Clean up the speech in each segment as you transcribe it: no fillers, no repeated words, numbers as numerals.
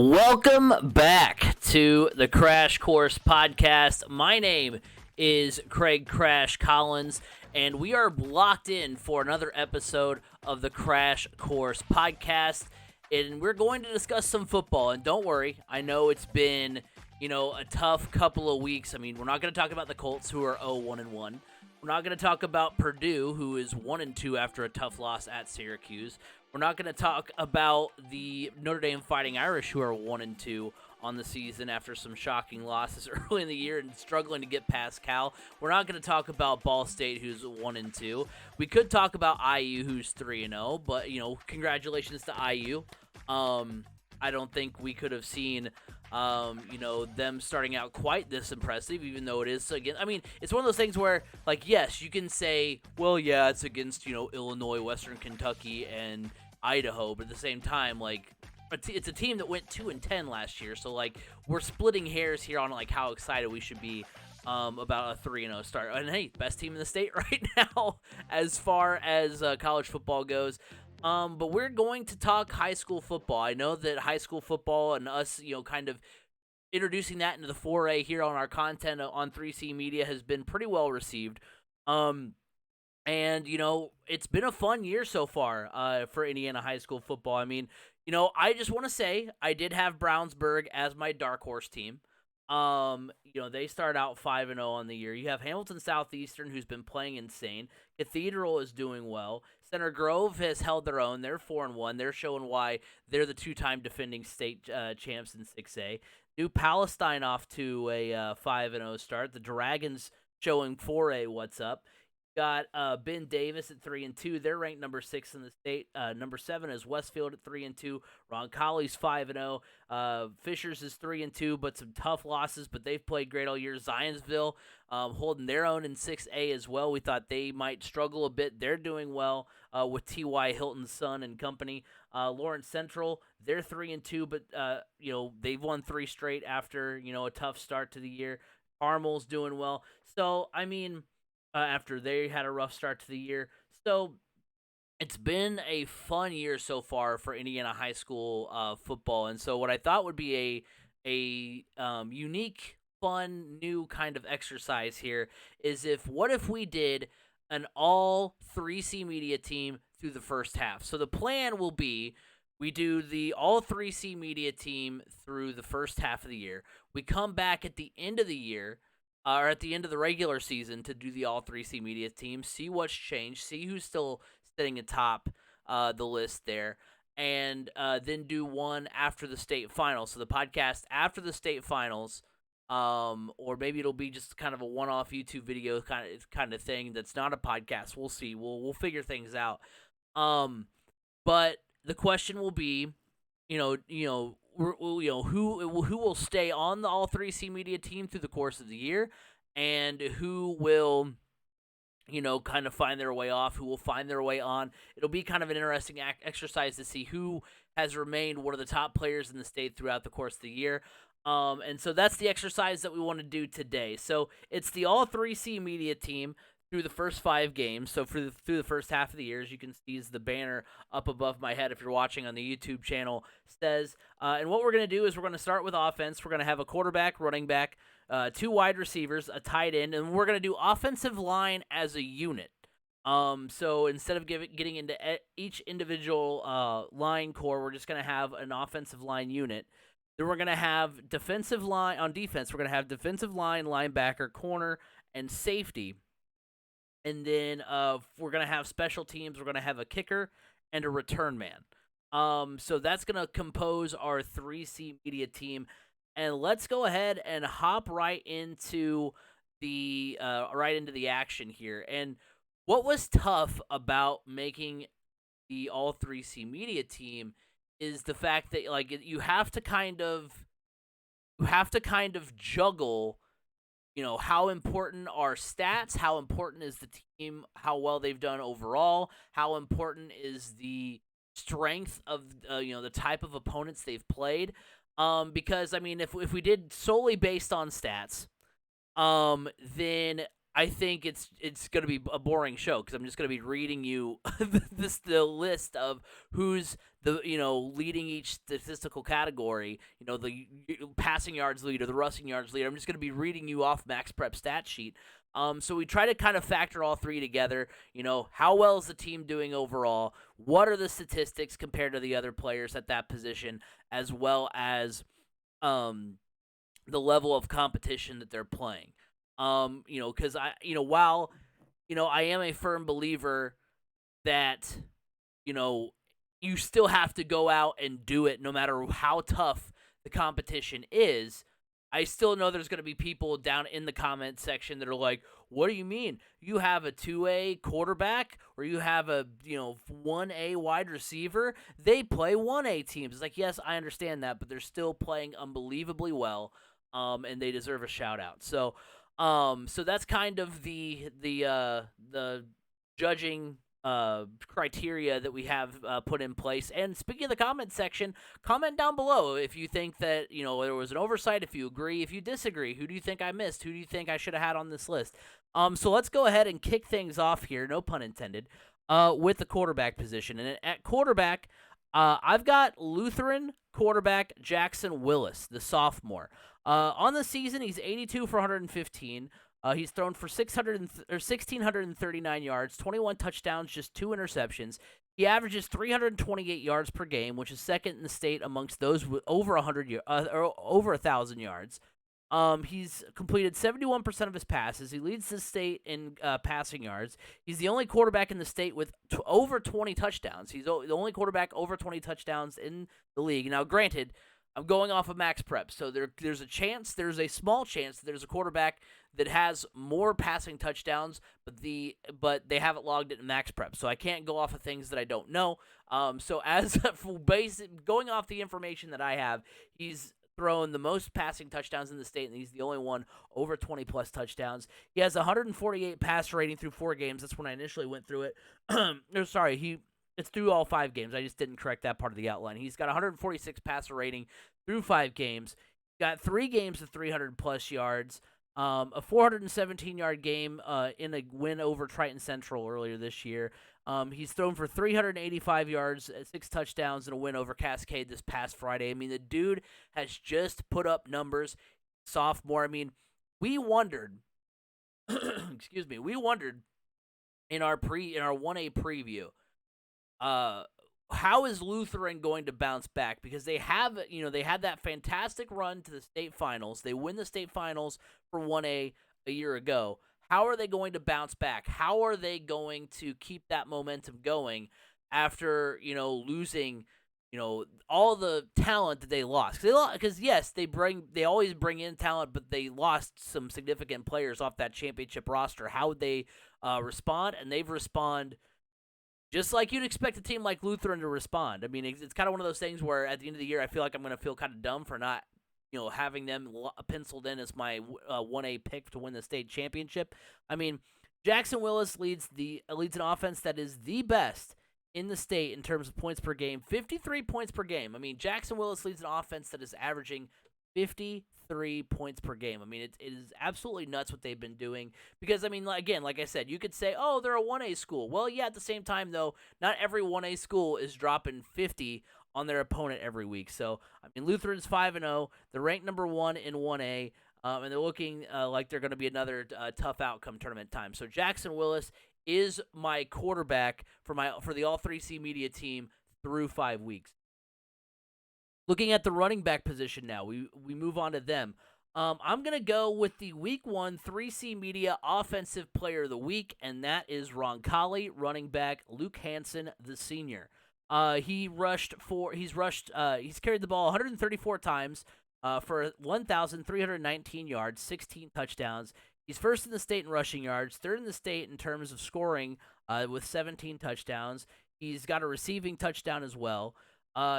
Welcome back to the Crash Course Podcast. My name is Craig Crash Collins, and we are locked in for another episode of the Crash Course Podcast. And we're going to discuss some football. And don't worry, I know it's been, a tough couple of weeks. I mean, we're not going to talk about the Colts, who are 0-1-1. We're not going to talk about Purdue, who is 1-2 after a tough loss at Syracuse. We're not going to talk about the Notre Dame Fighting Irish, who are 1-2 on the season after some shocking losses early in the year and struggling to get past Cal. We're not going to talk about Ball State, who's 1-2. We could talk about IU, who's 3-0, but congratulations to IU. I don't think we could have seen, them starting out quite this impressive, even though it is again. I mean, it's one of those things where, yes, you can say, well, yeah, it's against, Illinois, Western Kentucky, and Idaho, but at the same time, it's a team that went 2-10 last year, so, we're splitting hairs here on, how excited we should be about a 3-0 start. And, hey, best team in the state right now as far as college football goes. But we're going to talk high school football. I know that high school football and us, kind of introducing that into the foray here on our content on 3C Media has been pretty well received. And, it's been a fun year so far for Indiana high school football. I mean, I just want to say I did have Brownsburg as my dark horse team. They start out 5-0 on the year. You have Hamilton Southeastern, who's been playing insane. Cathedral is doing well. Center Grove has held their own. They're 4-1. They're showing why they're the two-time defending state champs in 6A. New Palestine off to a 5-0 start. The Dragons showing 4A what's up. Got Ben Davis at 3-2. They're ranked number 6 in the state. Number 7 is Westfield at 3-2. Roncalli's 5-0. Fishers is 3-2, but some tough losses. But they've played great all year. Zionsville holding their own in 6A as well. We thought they might struggle a bit. They're doing well with T.Y. Hilton's son and company. Lawrence Central, they're 3-2, but they've won 3 straight after a tough start to the year. Carmel's doing well. So I mean, after they had a rough start to the year. So it's been a fun year so far for Indiana high school football. And so what I thought would be a unique, fun, new kind of exercise here is what if we did an all 3C Media team through the first half. So the plan will be we do the all 3C Media team through the first half of the year. We come back at the end of the year, or at the end of the regular season, to do the all 3C Media team, see what's changed, see who's still sitting atop the list there, and then do one after the state finals. So the podcast after the state finals, or maybe it'll be just kind of a one-off YouTube video kind of thing that's not a podcast. We'll see. We'll figure things out. But the question will be, who will stay on the all 3C Media team through the course of the year, and who will kind of find their way off, who will find their way on. It'll be kind of an interesting exercise to see who has remained one of the top players in the state throughout the course of the year. And so that's the exercise that we want to do today. So it's the all 3C Media team through the first 5 games. So through the first half of the year, as you can see, is the banner up above my head if you're watching on the YouTube channel says. And what we're going to do is we're going to start with offense. We're going to have a quarterback, running back, 2 wide receivers, a tight end, and we're going to do offensive line as a unit. So instead of getting into each individual line core, we're just going to have an offensive line unit. Then we're going to have defensive line on defense. We're going to have defensive line, linebacker, corner, and safety. And then we're going to have special teams. We're going to have a kicker and a return man. So that's going to compose our 3C Media team. And let's go ahead and hop right into the action here. And what was tough about making the all 3C Media team is the fact that you have to kind of juggle how important are stats, how important is the team, how well they've done overall, how important is the strength of the type of opponents they've played. Because I mean, if we did solely based on stats, then I think it's going to be a boring show because I'm just going to be reading you the list of who's leading each statistical category, the passing yards leader, the rushing yards leader. I'm just going to be reading you off Max Prep stat sheet. So we try to kind of factor all three together. How well is the team doing overall? What are the statistics compared to the other players at that position, as well as the level of competition that they're playing. Because while I am a firm believer that you still have to go out and do it no matter how tough the competition is. I still know there's going to be people down in the comment section that are like, what do you mean? You have a 2A quarterback or you have a 1A wide receiver? They play 1A teams. It's like, yes, I understand that, but they're still playing unbelievably well, and they deserve a shout out. So that's kind of the judging criteria that we have put in place. And speaking of the comment section, comment down below if you think that there was an oversight, if you agree, if you disagree. Who do you think I missed? Who do you think I should have had on this list? So let's go ahead and kick things off here, no pun intended, with the quarterback position. And at quarterback, I've got Lutheran quarterback Jackson Willis, the sophomore. On the season, he's 82 for 115. He's thrown for 1,639 yards, 21 touchdowns, just 2 interceptions. He averages 328 yards per game, which is second in the state amongst those with over 1,000 yards. He's completed 71% of his passes. He leads the state in passing yards. He's the only quarterback in the state with over 20 touchdowns. He's the only quarterback over 20 touchdowns in the league. Now, granted, I'm going off of Max Prep, so there's a small chance that there's a quarterback that has more passing touchdowns, but they haven't logged it in Max Prep, so I can't go off of things that I don't know. So as going off the information that I have, he's thrown the most passing touchdowns in the state, and he's the only one over 20-plus touchdowns. He has 148 passer rating through 4 games. That's when I initially went through it. It's through all 5 games. I just didn't correct that part of the outline. He's got 146 passer rating through 5 games. Got 3 games of 300-plus yards. A 417-yard game in a win over Triton Central earlier this year. He's thrown for 385 yards, 6 touchdowns, and a win over Cascade this past Friday. I mean, the dude has just put up numbers. Sophomore. I mean, we wondered. Excuse me. We wondered in our 1A preview. How is Lutheran going to bounce back? Because they had that fantastic run to the state finals. They win the state finals for 1A a year ago. How are they going to bounce back? How are they going to keep that momentum going after, losing, all the talent that they lost? Because yes, they always bring in talent, but they lost some significant players off that championship roster. How would they respond? And they've responded just like you'd expect a team like Lutheran to respond. I mean, it's kind of one of those things where at the end of the year, I feel like I'm going to feel kind of dumb for not, having them penciled in as my 1A pick to win the state championship. I mean, Jackson Willis leads an offense that is the best in the state in terms of points per game, 53 points per game. I mean, Jackson Willis leads an offense that is averaging 53 points per game. I mean, it is absolutely nuts what they've been doing because, I mean, again, like I said, you could say, oh, they're a 1A school. Well, yeah, at the same time, though, not every 1A school is dropping 50 on their opponent every week. So, I mean, Lutheran's 5-0. They're ranked number 1 in 1A, and they're looking like they're going to be another tough outcome tournament time. So, Jackson Willis is my quarterback for the All-3C Media team through 5 weeks. Looking at the running back position now, we move on to them. I'm going to go with the Week 1 3C Media Offensive Player of the Week, and that is Roncalli running back Luke Hansen, the senior. He's carried the ball 134 times for 1,319 yards, 16 touchdowns. He's first in the state in rushing yards, third in the state in terms of scoring with 17 touchdowns. He's got a receiving touchdown as well.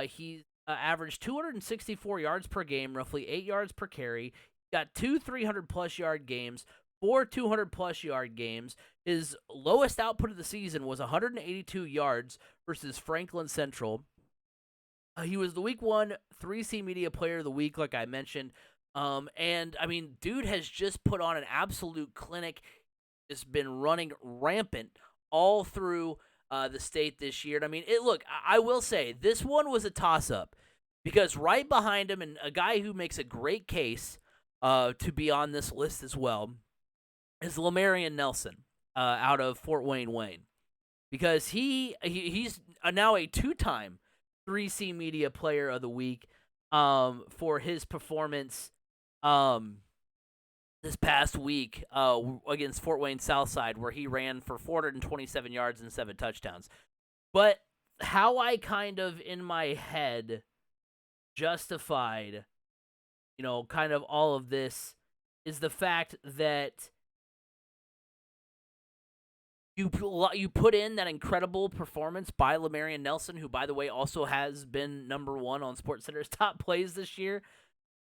He's averaged 264 yards per game, roughly 8 yards per carry. Got 2 300-plus yard games, 4 200-plus yard games. His lowest output of the season was 182 yards versus Franklin Central. He was the Week 1 3C Media Player of the Week, like I mentioned. And, I mean, dude has just put on an absolute clinic. It's been running rampant all through the state this year. And I mean, look, I will say this one was a toss-up because right behind him, and a guy who makes a great case to be on this list as well, is Lamarian Nelson out of Fort Wayne, because he's now a two-time 3C Media Player of the Week for his performance this past week against Fort Wayne Southside, where he ran for 427 yards and 7 touchdowns. But how I kind of in my head justified, kind of all of this is the fact that you put in that incredible performance by Lamarian Nelson, who, by the way, also has been number 1 on SportsCenter's top plays this year.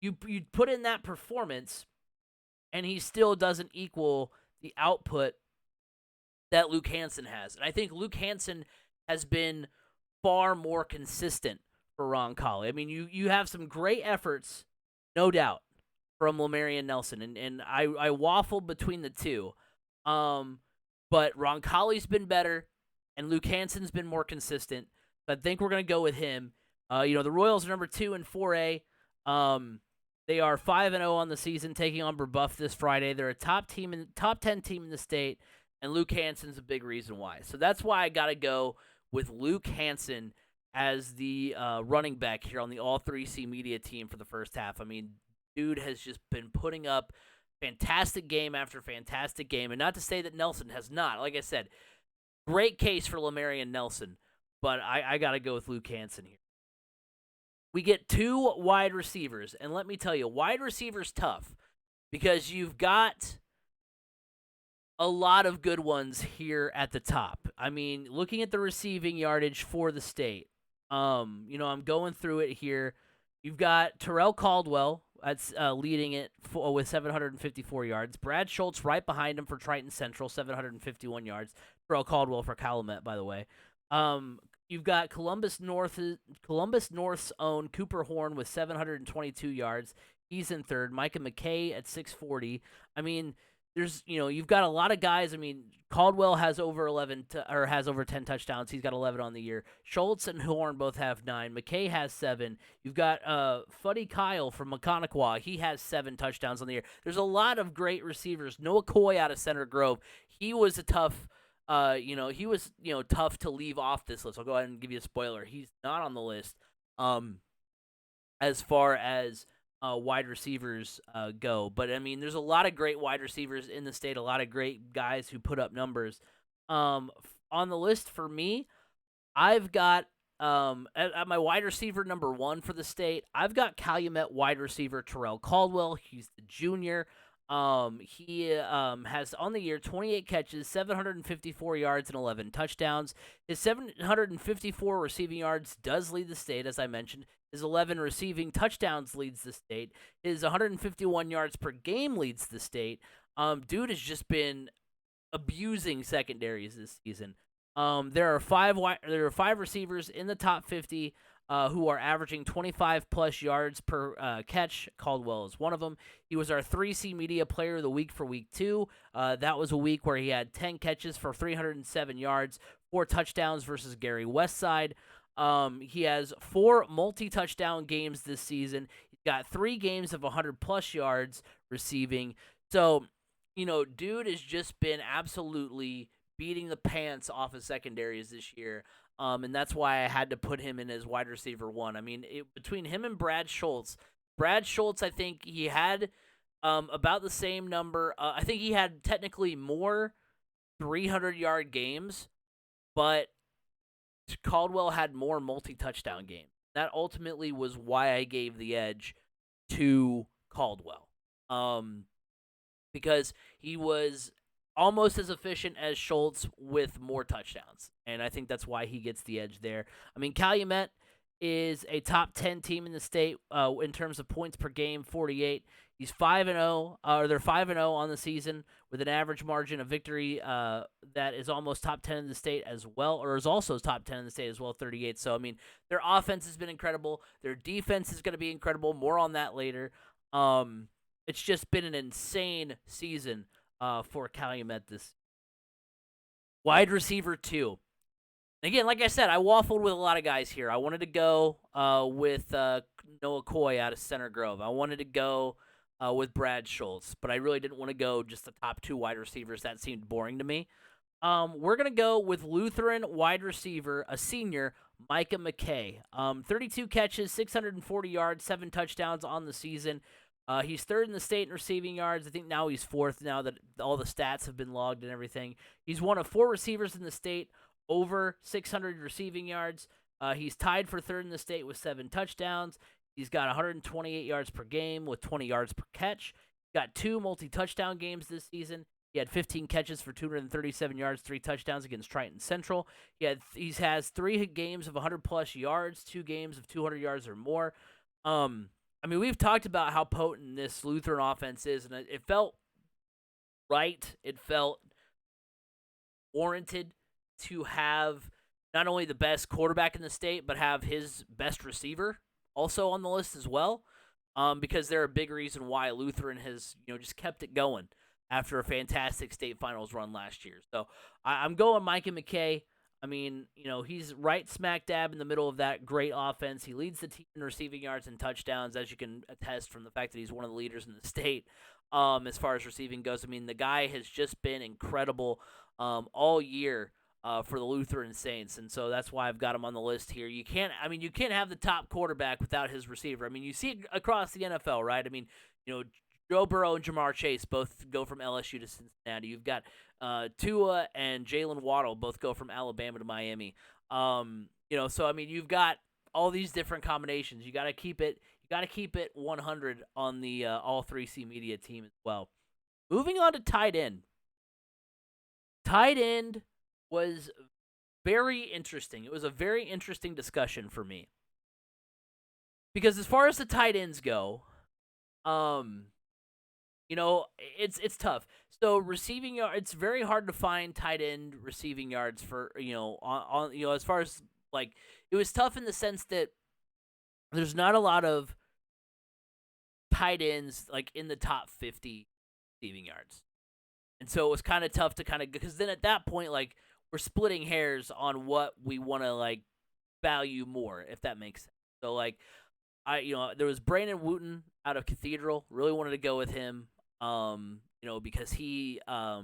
You put in that performance, and he still doesn't equal the output that Luke Hansen has. And I think Luke Hansen has been far more consistent for Roncalli. I mean, you have some great efforts, no doubt, from Lamarian Nelson, and I waffled between the two. But Roncalli's been better, and Luke Hansen's been more consistent. So I think we're going to go with him. The Royals are number 2 in 4A. They are 5-0 on the season, taking on Brebeuf this Friday. They're a top 10 team in the state, and Luke Hansen's a big reason why. So that's why I got to go with Luke Hansen as the running back here on the All 3C Media team for the first half. I mean, dude has just been putting up fantastic game after fantastic game. And not to say that Nelson has not. Like I said, great case for Lamarian Nelson, but I got to go with Luke Hansen here. We get 2 wide receivers, and let me tell you, wide receivers tough because you've got a lot of good ones here at the top. I mean, looking at the receiving yardage for the state, I'm going through it here. You've got Terrell Caldwell that's leading it with 754 yards. Brad Schultz right behind him for Triton Central, 751 yards. Terrell Caldwell for Calumet, by the way. You've got Columbus North's own Cooper Horn with 722 yards. He's in third. Micah McKay at 640. I mean, you've got a lot of guys. I mean, Caldwell has over 10 touchdowns. He's got 11 on the year. Schultz and Horn both have 9. McKay has 7. You've got Fuddy Kyle from Maconaquah. He has 7 touchdowns on the year. There's a lot of great receivers. Noah Coy out of Center Grove. He was a tough. Tough to leave off this list. I'll go ahead and give you a spoiler. He's not on the list as far as wide receivers go. But, I mean, there's a lot of great wide receivers in the state, a lot of great guys who put up numbers. On the list for me, I've got at my wide receiver number 1 for the state, I've got Calumet wide receiver Terrell Caldwell. He's the junior. He has on the year 28 catches, 754 yards, and 11 touchdowns. His 754 receiving yards does lead the state, as I mentioned. His 11 receiving touchdowns leads the state. His 151 yards per game leads the state. Dude has just been abusing secondaries this season. There are 5 receivers in the top 50 who are averaging 25-plus yards per catch. Caldwell is one of them. He was our 3C Media Player of the Week for Week 2. That was a week where he had 10 catches for 307 yards, 4 touchdowns versus Gary Westside. He has 4 multi-touchdown games this season. He's got 3 games of 100-plus yards receiving. So, dude has just been absolutely beating the pants off of secondaries this year. And that's why I had to put him in as wide receiver 1. I mean, between him and Brad Schultz, I think he had about the same number. I think he had technically more 300-yard games, but Caldwell had more multi-touchdown games. That ultimately was why I gave the edge to Caldwell, because he was almost as efficient as Schultz with more touchdowns, and I think that's why he gets the edge there. I mean, Calumet is a top 10 team in the state in terms of points per game, 48. He's 5-0, or they're 5-0 on the season with an average margin of victory that is almost top 10 in the state as well, or is also top 10 in the state as well, 38. So, I mean, their offense has been incredible. Their defense is going to be incredible. More on that later. It's just been an insane season for Calumet this. Wide receiver 2. Again, like I said, I waffled with a lot of guys here. I wanted to go with Noah Coy out of Center Grove. I wanted to go with Brad Schultz, but I really didn't want to go just the top two wide receivers. That seemed boring to me. We're going to go with Lutheran wide receiver, a senior, Micah McKay. 32 catches, 640 yards, 7 touchdowns on the season. He's third in the state in receiving yards. I think now he's fourth now that all the stats have been logged and everything. He's one of 4 receivers in the state over 600 receiving yards. He's tied for third in the state with 7 touchdowns. He's got 128 yards per game with 20 yards per catch. Got 2 multi-touchdown games this season. He had 15 catches for 237 yards, 3 touchdowns against Triton Central. He has 3 games of 100-plus yards, 2 games of 200 yards or more. I mean, we've talked about how potent this Lutheran offense is, and it felt right. It felt warranted to have not only the best quarterback in the state, but have his best receiver also on the list as well, because they're a big reason why Lutheran has just kept it going after a fantastic state finals run last year. So I'm going Micah McKay. I mean, he's right smack dab in the middle of that great offense. He leads the team in receiving yards and touchdowns, as you can attest from the fact that he's one of the leaders in the state as far as receiving goes. I mean, the guy has just been incredible all year for the Lutheran Saints, and so that's why I've got him on the list here. You can't have the top quarterback without his receiver. I mean, you see it across the NFL, right? I mean, Joe Burrow and Jamar Chase both go from LSU to Cincinnati. You've got Tua and Jalen Waddle both go from Alabama to Miami. So I mean, you've got all these different combinations. You got to keep it 100 on the All 3C Media team as well. Moving on to tight end. Tight end was very interesting. It was a very interesting discussion for me. Because as far as the tight ends go, it's tough. So receiving yard, it's very hard to find tight end receiving yards for on as far as like it was tough in the sense that there's not a lot of tight ends like in the top 50 receiving yards, and so it was kind of tough to because then at that point like we're splitting hairs on what we want to like value more, if that makes sense. So like there was Brandon Wooten out of Cathedral. Really wanted to go with him. Because he had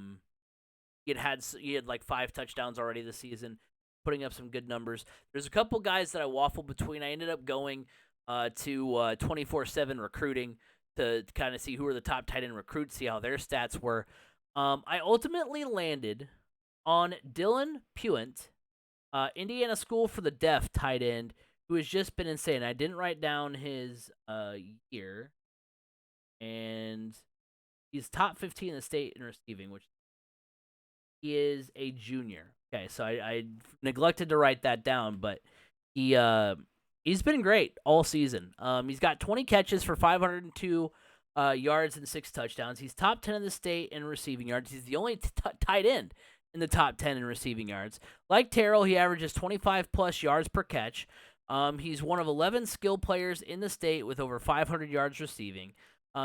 like 5 touchdowns already this season, putting up some good numbers. There's a couple guys that I waffled between. I ended up going to 24/7 recruiting to kind of see who were the top tight end recruits, see how their stats were. I ultimately landed on Dylan Puent, Indiana School for the Deaf tight end, who has just been insane. I didn't write down his year, and he's top 15 in the state in receiving, which he is a junior. Okay, so I neglected to write that down, but he's been great all season. He's got 20 catches for 502 yards and 6 touchdowns. He's top 10 in the state in receiving yards. He's the only tight end in the top 10 in receiving yards. Like Terrell, he averages 25-plus yards per catch. He's one of 11 skill players in the state with over 500 yards receiving.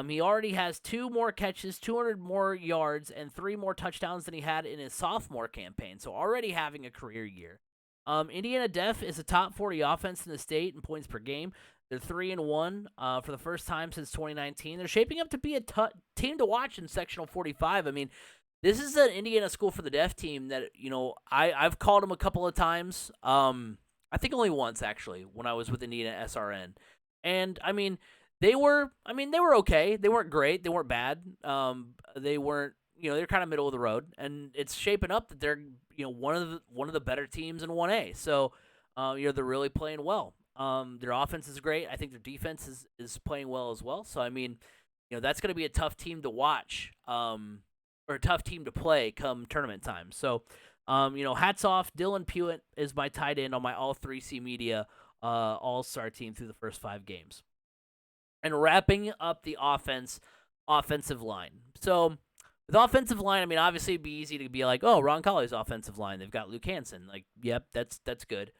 He already has 2 more catches, 200 more yards, and 3 more touchdowns than he had in his sophomore campaign, so already having a career year. Indiana Deaf is a top 40 offense in the state in points per game. They're 3-1 for the first time since 2019. They're shaping up to be a team to watch in Sectional 45. I mean, this is an Indiana School for the Deaf team that, I've called them a couple of times. I think only once, actually, when I was with Indiana SRN. And, I mean, they were okay. They weren't great. They weren't bad. They weren't, they're kind of middle of the road, and it's shaping up that they're, one of the better teams in 1A. So, they're really playing well. Their offense is great. I think their defense is playing well as well. So, I mean, that's going to be a tough team to watch, or a tough team to play come tournament time. So, hats off. Dylan Puent is my tight end on my All 3C Media All-Star team through the first 5 games. And wrapping up the offensive line. So, with offensive line, I mean, obviously it'd be easy to be like, oh, Ron Colley's offensive line. They've got Luke Hansen. Like, yep, that's good.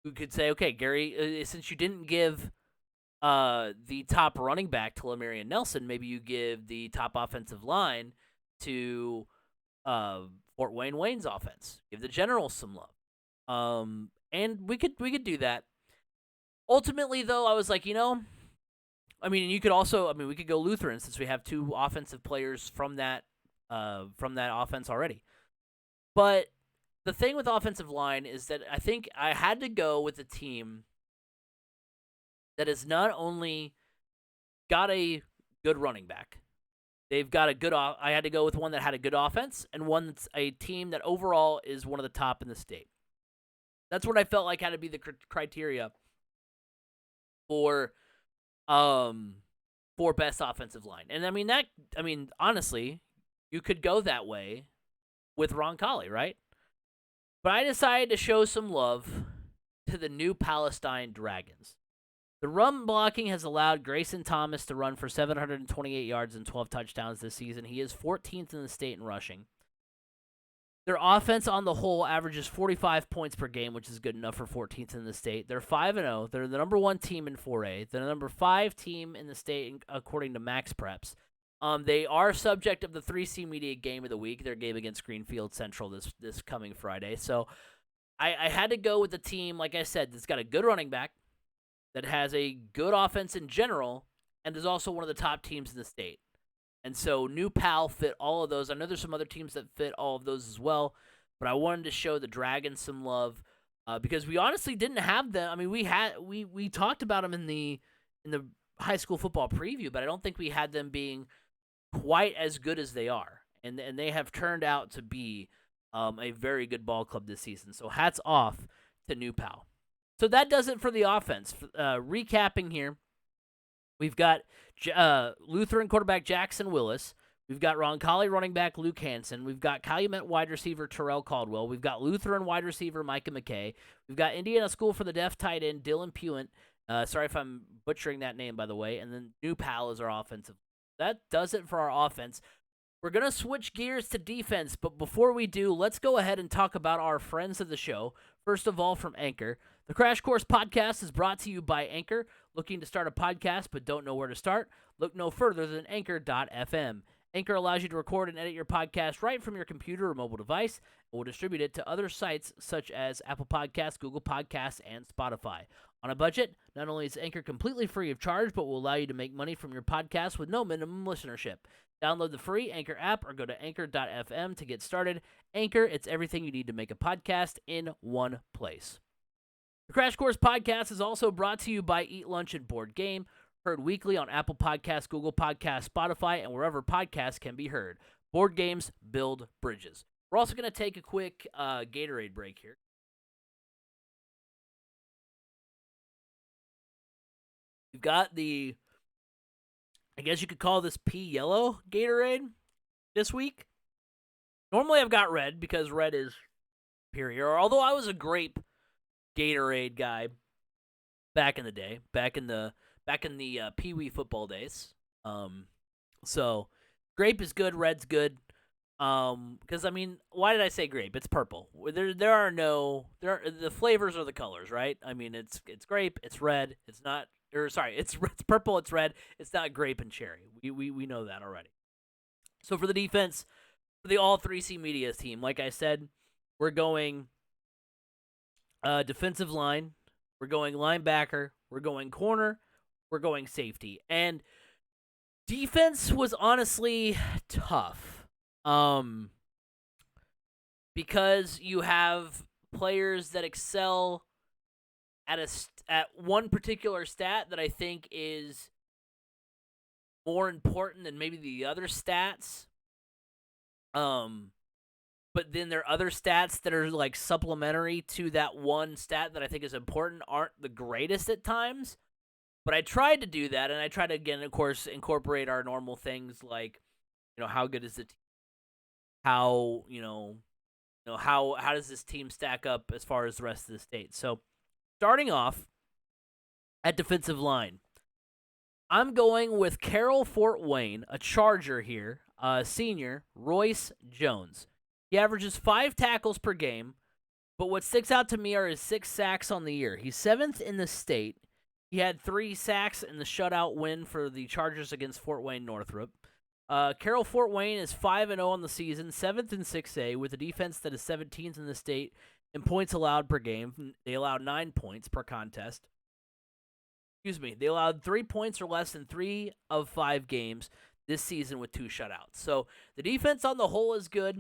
We could say, okay, Gary, since you didn't give the top running back to Lemarian Nelson, maybe you give the top offensive line to Fort Wayne's offense. Give the Generals some love. And we could do that. Ultimately, though, I was like, you could also, we could go Lutheran since we have two offensive players from that offense already. But the thing with offensive line is that I think I had to go with a team that has not only got a good running back, they've got a good. I had to go with one that had a good offense and one that's a team that overall is one of the top in the state. That's what I felt like had to be the criteria for best offensive line. And honestly, you could go that way with Roncalli, right? But I decided to show some love to the New Palestine Dragons. The run blocking has allowed Grayson Thomas to run for 728 yards and 12 touchdowns this season. He is 14th in the state in rushing. Their offense on the whole averages 45 points per game, which is good enough for 14th in the state. They're 5-0. They're the number 1 team in 4A. They're the number 5 team in the state according to Max Preps. They are subject of the 3C Media Game of the Week, their game against Greenfield Central this coming Friday. So I had to go with the team, like I said, that's got a good running back, that has a good offense in general, and is also one of the top teams in the state. And so New Pal fit all of those. I know there's some other teams that fit all of those as well, but I wanted to show the Dragons some love because we honestly didn't have them. We talked about them in the high school football preview, but I don't think we had them being quite as good as they are. And they have turned out to be a very good ball club this season. So hats off to New Pal. So that does it for the offense. Recapping here, we've got Lutheran quarterback Jackson Willis. We've got Roncalli running back Luke Hansen. We've got Calumet wide receiver Terrell Caldwell. We've got Lutheran wide receiver Micah McKay. We've got Indiana School for the Deaf tight end Dylan Puent. Sorry if I'm butchering that name, by the way. And then New Pal is our offensive. That does it for our offense. We're going to switch gears to defense, but before we do, let's go ahead and talk about our friends of the show. First of all, from Anchor. The Crash Course Podcast is brought to you by Anchor. Looking to start a podcast but don't know where to start? Look no further than Anchor.fm. Anchor allows you to record and edit your podcast right from your computer or mobile device and will distribute it to other sites such as Apple Podcasts, Google Podcasts, and Spotify. On a budget, not only is Anchor completely free of charge, but will allow you to make money from your podcast with no minimum listenership. Download the free Anchor app or go to Anchor.fm to get started. Anchor, it's everything you need to make a podcast in one place. The Crash Course Podcast is also brought to you by Eat Lunch and Board Game, heard weekly on Apple Podcasts, Google Podcasts, Spotify, and wherever podcasts can be heard. Board games build bridges. We're also going to take a quick Gatorade break here. We've got the, I guess you could call this pea yellow Gatorade this week. Normally I've got red because red is superior, although I was a grape Gatorade guy back in the day, back in the Pee Wee football days. So grape is good, red's good. Because why did I say grape? It's purple. The flavors are the colors, right? It's grape, it's red, it's purple, it's red, it's not grape and cherry. We know that already. So for the defense, for the all 3C Media team, like I said, we're going defensive line, we're going linebacker, we're going corner, we're going safety. And defense was honestly tough. Because you have players that excel at one particular stat that I think is more important than maybe the other stats. But then there are other stats that are like supplementary to that one stat that I think is important, aren't the greatest at times. But I tried to do that, and I tried to, again, of course, incorporate our normal things like, how good is the team? How does this team stack up as far as the rest of the state? So, starting off at defensive line, I'm going with Carroll Fort Wayne, a Charger here, senior, Royce Jones. He averages 5 tackles per game, but what sticks out to me are his 6 sacks on the year. He's 7th in the state. He had 3 sacks in the shutout win for the Chargers against Fort Wayne Northrop. Carroll Fort Wayne is 5-0 on the season, 7th in 6A, with a defense that is 17th in the state in points allowed per game. They allowed 9 points per contest. Excuse me. They allowed 3 points or less in 3 of 5 games this season with 2 shutouts. So the defense on the whole is good.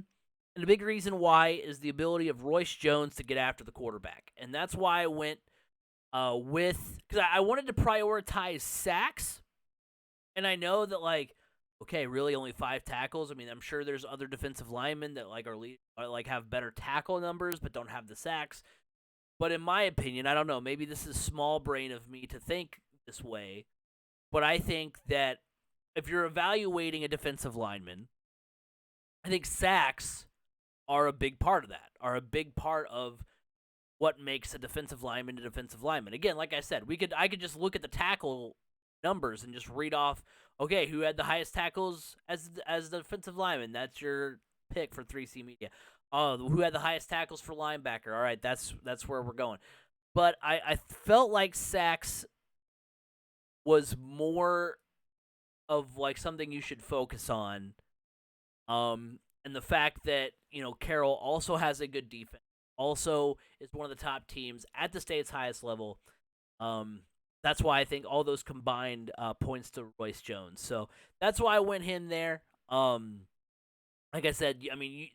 And the big reason why is the ability of Royce Jones to get after the quarterback. And that's why I went because I wanted to prioritize sacks. And I know that, like, okay, really only 5 tackles. I mean, I'm sure there's other defensive linemen that like have better tackle numbers but don't have the sacks. But in my opinion, I don't know, maybe this is small brain of me to think this way, but I think that if you're evaluating a defensive lineman, I think sacks are a big part of that, are a big part of what makes a defensive lineman a defensive lineman. Again, like I said, I could just look at the tackle numbers and just read off, okay, who had the highest tackles as the defensive lineman? That's your pick for 3C Media. Oh, who had the highest tackles for linebacker? All right, that's where we're going. But I felt like sacks was more of like something you should focus on. And the fact that, Carroll also has a good defense, also is one of the top teams at the state's highest level. That's why I think all those combined points to Royce Jones. So that's why I went him there. Like I said, I mean,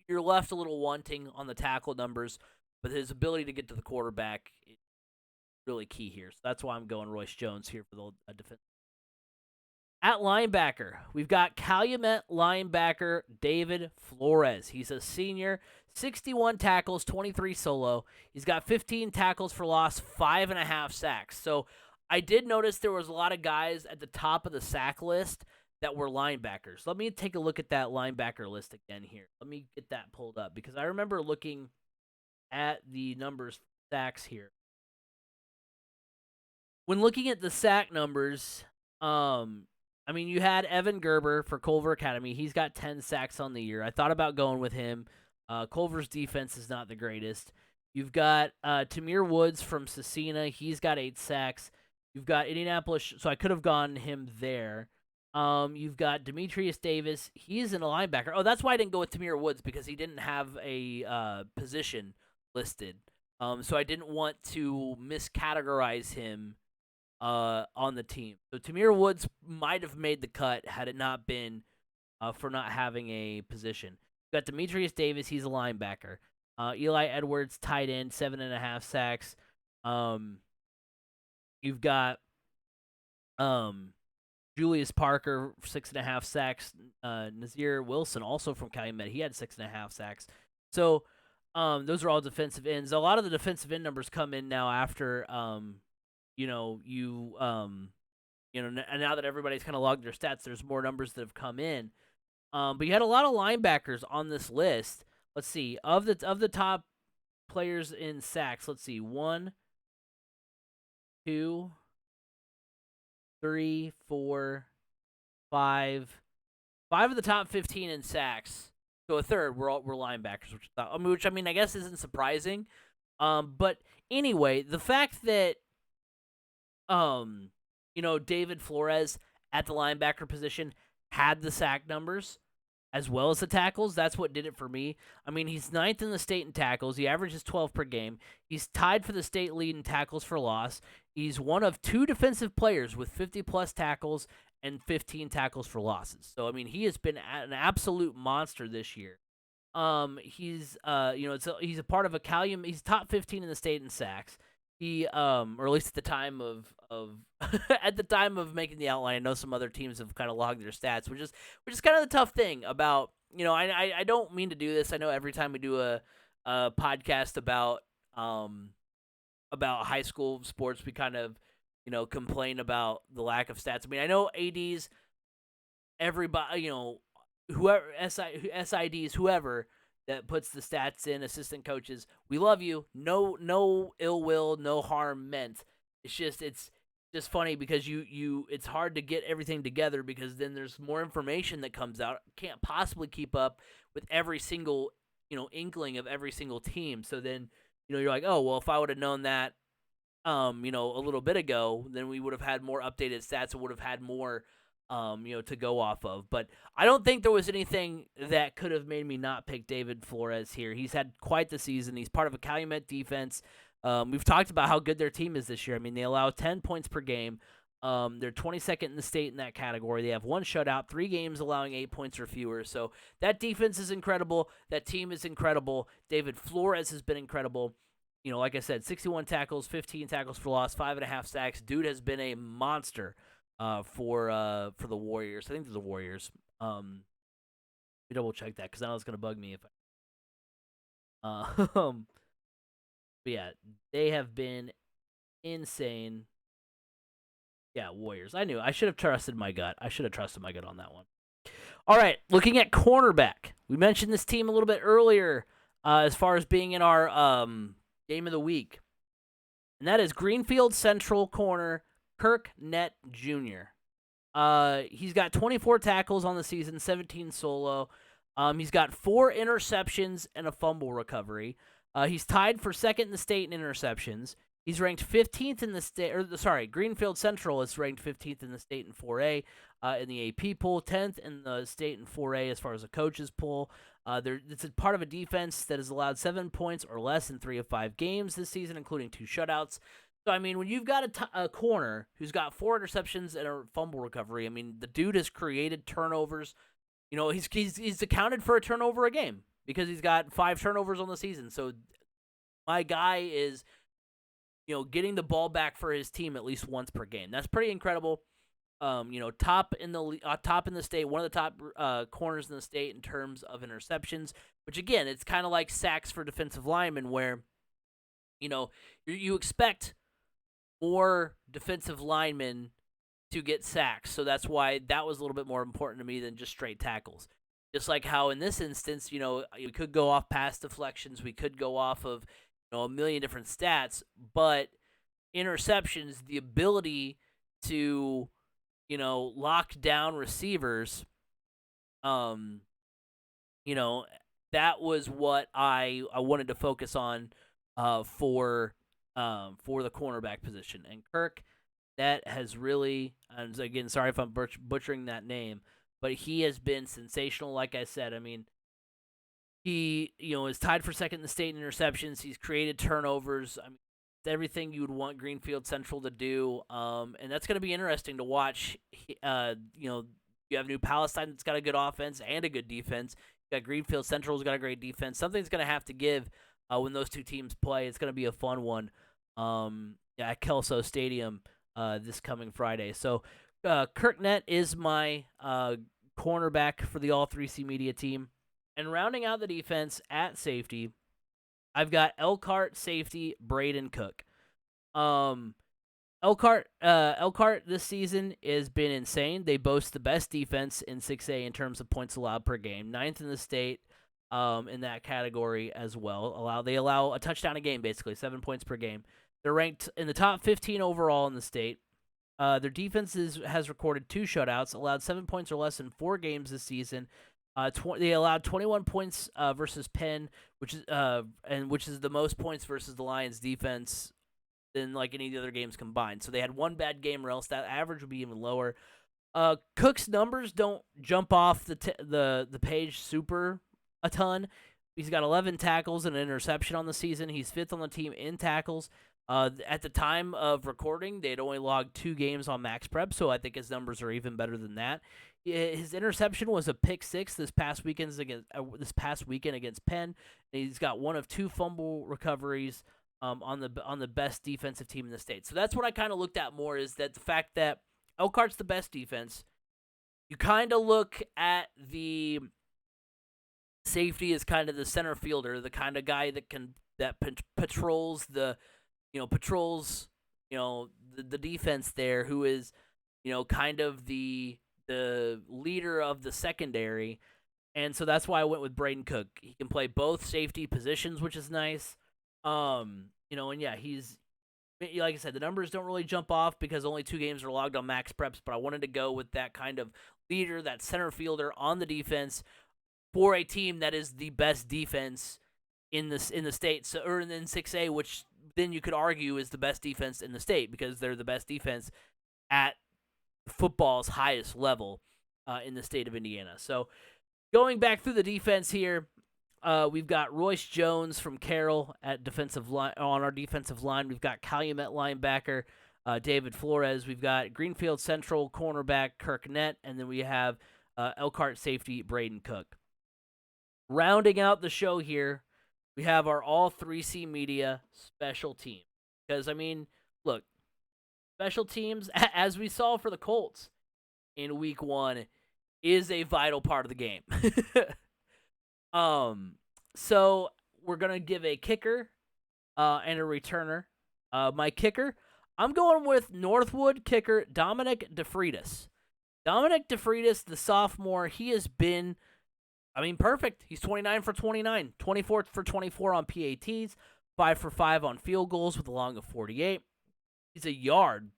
you're left a little wanting on the tackle numbers, but his ability to get to the quarterback is really key here. So that's why I'm going Royce Jones here for the defense. At linebacker, we've got Calumet linebacker David Flores. He's a senior, 61 tackles, 23 solo. He's got 15 tackles for loss, 5.5 sacks. So I did notice there was a lot of guys at the top of the sack list that were linebackers. Let me take a look at that linebacker list again here. Let me get that pulled up because I remember looking at the numbers sacks here. When looking at the sack numbers, I mean, you had Evan Gerber for Culver Academy. He's got 10 sacks on the year. I thought about going with him. Culver's defense is not the greatest. You've got Tamir Woods from Cecina. He's got 8 sacks. You've got Indianapolis, so I could have gone him there. You've got Demetrius Davis. He's in a linebacker. Oh, that's why I didn't go with Tamir Woods, because he didn't have a position listed. So I didn't want to miscategorize him on the team. So Tamir Woods might have made the cut had it not been for not having a position. You've got Demetrius Davis. He's a linebacker. Eli Edwards, tight end, 7.5 sacks. You've got Julius Parker, 6.5 sacks. Nazir Wilson, also from Calumet, he had 6.5 sacks. So those are all defensive ends. A lot of the defensive end numbers come in now after, now that everybody's kind of logged their stats, there's more numbers that have come in. But you had a lot of linebackers on this list. Let's see, of the top players in sacks. Let's see, 1, 2, 3, 4, 5. 5 of the top 15 in sacks. So a third were linebackers, which I guess isn't surprising. But anyway, the fact that David Flores at the linebacker position had the sack numbers as well as the tackles, that's what did it for me. I mean, he's 9th in the state in tackles. He averages 12 per game. He's tied for the state lead in tackles for loss. He's one of 2 defensive players with 50-plus tackles and 15 tackles for losses. So, I mean, he has been an absolute monster this year. He's a part of a Calumet. He's top 15 in the state in sacks. He, or at least at the time of at the time of making the outline, I know some other teams have kind of logged their stats, which is kind of the tough thing about, I don't mean to do this. I know every time we do a podcast about high school sports, we kind of, complain about the lack of stats. I mean, I know ADs, everybody, whoever, SIDs, whoever that puts the stats in, assistant coaches, we love you. No ill will, no harm meant. It's just funny because it's hard to get everything together because then there's more information that comes out. Can't possibly keep up with every single, inkling of every single team. So then, you're like, oh, well, if I would have known that, a little bit ago, then we would have had more updated stats and would have had more to go off of. But I don't think there was anything that could have made me not pick David Flores here. He's had quite the season. He's part of a Calumet defense. We've talked about how good their team is this year. I mean, they allow 10 points per game. They're 22nd in the state in that category. They have one shutout, 3 games allowing 8 points or fewer. So that defense is incredible. That team is incredible. David Flores has been incredible. Like I said, 61 tackles, 15 tackles for loss, 5.5 sacks. Dude has been a monster for the Warriors. I think they're the Warriors. Let me double check that because I know it's gonna bug me if I. But yeah, they have been insane. Yeah, Warriors. I knew. I should have trusted my gut. I should have trusted my gut on that one. All right, looking at cornerback. We mentioned this team a little bit earlier as far as being in our game of the week. And that is Greenfield Central corner Kirk Nett Jr. He's got 24 tackles on the season, 17 solo. He's got 4 interceptions and a fumble recovery. He's tied for second in the state in interceptions. He's ranked 15th in the state, Greenfield Central is ranked 15th in the state in 4A in the AP poll, 10th in the state in 4A as far as the coaches poll. It's a part of a defense that has allowed 7 points or less in 3 of 5 games this season, including 2 shutouts. So, I mean, when you've got a corner who's got 4 interceptions and a fumble recovery, I mean, the dude has created turnovers. He's accounted for a turnover a game because he's got 5 turnovers on the season. So, my guy is getting the ball back for his team at least once per game. That's pretty incredible. Top in the state, one of the top corners in the state in terms of interceptions, which again, it's kind of like sacks for defensive linemen where, you expect more defensive linemen to get sacks. So that's why that was a little bit more important to me than just straight tackles. Just like how in this instance, we could go off pass deflections, we could go off of a million different stats, but interceptions, the ability to, lock down receivers, that was what I wanted to focus on for the cornerback position. And Kirk, that has really, and again, sorry if I'm butchering that name, but he has been sensational. Like I said, I mean, he, is tied for second in the state in interceptions. He's created turnovers. I mean, everything you would want Greenfield Central to do. And that's going to be interesting to watch. You have New Palestine that's got a good offense and a good defense. You got Greenfield Central's got a great defense. Something's going to have to give when those two teams play. It's going to be a fun one at Kelso Stadium this coming Friday. So Kirk Nett is my cornerback for the All-3C Media team. And rounding out the defense at safety, I've got Elkhart safety Braden Cook. Elkhart this season has been insane. They boast the best defense in 6A in terms of points allowed per game, 9th in the state in that category as well. They allow a touchdown a game, basically 7 points per game. They're ranked in the top 15 overall in the state. Their defense has recorded 2 shutouts, allowed 7 points or less in 4 games this season. They allowed 21 points versus Penn, which is the most points versus the Lions defense than like any of the other games combined. So they had one bad game, or else that average would be even lower. Cook's numbers don't jump off the page super a ton. He's got 11 tackles and an interception on the season. He's 5th on the team in tackles. At the time of recording, they'd only logged 2 games on Max Prep, so I think his numbers are even better than that. His interception was a pick 6 this past weekend against Penn. And he's got 1 of 2 fumble recoveries on the best defensive team in the state. So that's what I kind of looked at more, is that the fact that Elkhart's the best defense. You kind of look at the safety as kind of the center fielder, the kind of guy that patrols the defense there, who is kind of the leader of the secondary. And so that's why I went with Braden Cook. He can play both safety positions, which is nice. And yeah, he's, like I said, the numbers don't really jump off because only 2 games are logged on Max Preps, but I wanted to go with that kind of leader, that center fielder on the defense for a team that is the best defense in the state, or in 6A, which then you could argue is the best defense in the state because they're the best defense at football's highest level in the state of Indiana. So going back through the defense here, we've got Royce Jones from Carroll at defensive line on our defensive line. We've got Calumet linebacker David Flores. We've got Greenfield Central cornerback Kirk Nett, and then we have Elkhart safety Braden Cook. Rounding out the show here, we have our all 3C media special team. Because, I mean, look, special teams, as we saw for the Colts in week 1, is a vital part of the game. So we're going to give a kicker and a returner. My kicker, I'm going with Northwood kicker Dominic DeFreitas. Dominic DeFreitas, the sophomore, he has been, perfect. He's 29 for 29, 24 for 24 on PATs, 5 for 5 on field goals with a long of 48. He's a yard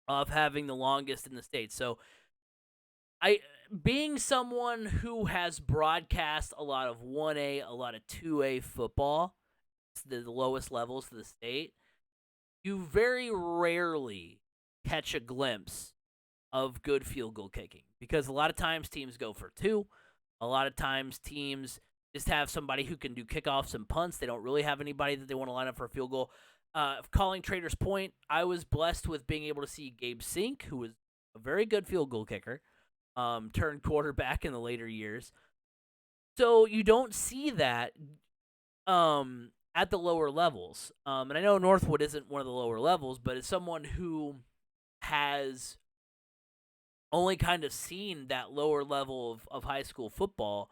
of having the longest in the state. So being someone who has broadcast a lot of 1A, a lot of 2A football, the lowest levels of the state, you very rarely catch a glimpse of good field goal kicking, because a lot of times teams go for 2. A lot of times teams just have somebody who can do kickoffs and punts. They don't really have anybody that they want to line up for a field goal. Calling Traders Point, I was blessed with being able to see Gabe Sink, who was a very good field goal kicker, turned quarterback in the later years. So you don't see that at the lower levels. And I know Northwood isn't one of the lower levels, but as someone who has only kind of seen that lower level of high school football,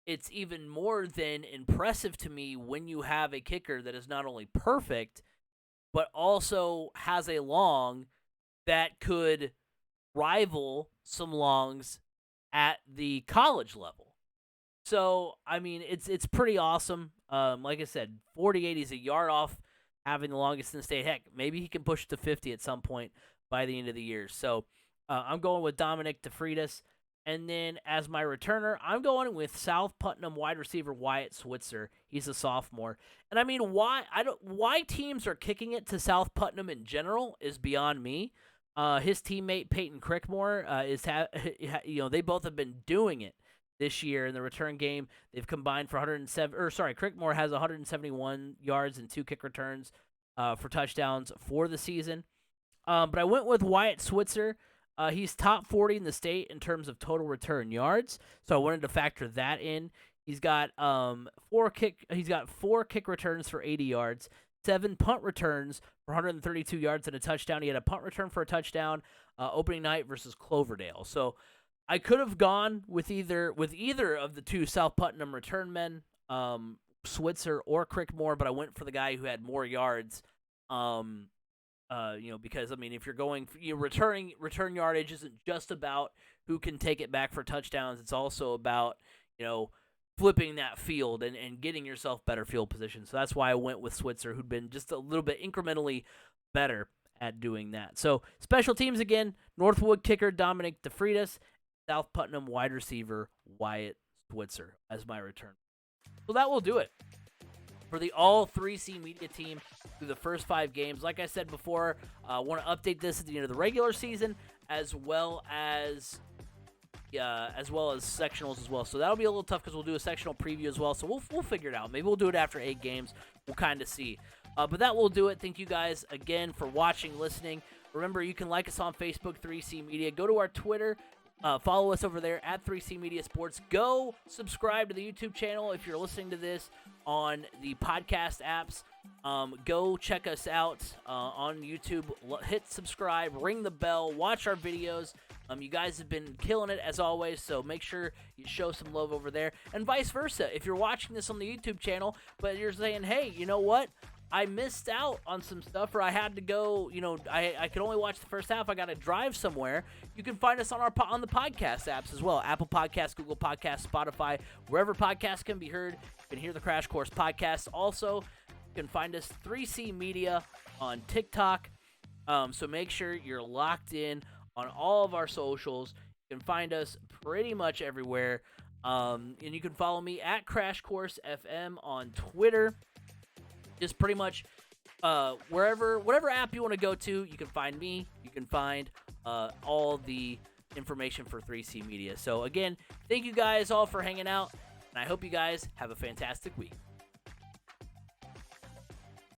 it's even more than impressive to me when you have a kicker that is not only perfect, but also has a long that could rival some longs at the college level. So, it's pretty awesome. Like I said, 48, he's a yard off having the longest in the state. Heck, maybe he can push to 50 at some point by the end of the year. So, I'm going with Dominic DeFreitas. And then as my returner, I'm going with South Putnam wide receiver Wyatt Switzer. He's a sophomore. And why teams are kicking it to South Putnam in general is beyond me. His teammate Peyton Crickmore they both have been doing it this year in the return game. They've combined for Crickmore has 171 yards and 2 kick returns for touchdowns for the season. But I went with Wyatt Switzer. He's top 40 in the state in terms of total return yards, so I wanted to factor that in. He's got 4 kick returns for 80 yards, 7 punt returns for 132 yards and a touchdown. He had a punt return for a touchdown opening night versus Cloverdale. So I could have gone with either of the 2 South Putnam return men, Switzer or Crickmore, but I went for the guy who had more yards. Because if you're going, return yardage isn't just about who can take it back for touchdowns. It's also about, flipping that field and getting yourself better field position. So that's why I went with Switzer, who'd been just a little bit incrementally better at doing that. So special teams again, Northwood kicker Dominic DeFreitas, South Putnam wide receiver Wyatt Switzer as my return. So that will do it for the all 3C media team through the first 5 games. Like I said before, I want to update this at the end of the regular season as well as sectionals as well. So that'll be a little tough because we'll do a sectional preview as well. So we'll figure it out. Maybe we'll do it after 8 games. We'll kind of see. But that will do it. Thank you guys again for watching, listening. Remember, you can like us on Facebook, 3C Media. Go to our Twitter. Follow us over there at 3C Media Sports. Go subscribe to the YouTube channel if you're listening to this on the podcast apps. Go check us out on YouTube. Hit subscribe, ring the bell, watch our videos. You guys have been killing it as always, so make sure you show some love over there. And vice versa. If you're watching this on the YouTube channel, but you're saying, hey, you know what? I missed out on some stuff, or I had to go, I could only watch the first half. I got to drive somewhere. You can find us on the podcast apps as well. Apple Podcasts, Google Podcasts, Spotify, wherever podcasts can be heard. You can hear the Crash Course podcast. Also, you can find us 3C Media on TikTok. So make sure you're locked in on all of our socials. You can find us pretty much everywhere. And you can follow me at Crash Course FM on Twitter. Just pretty much whatever app you want to go to, you can find me. You can find all the information for 3C Media. So again, thank you guys all for hanging out, and I hope you guys have a fantastic week.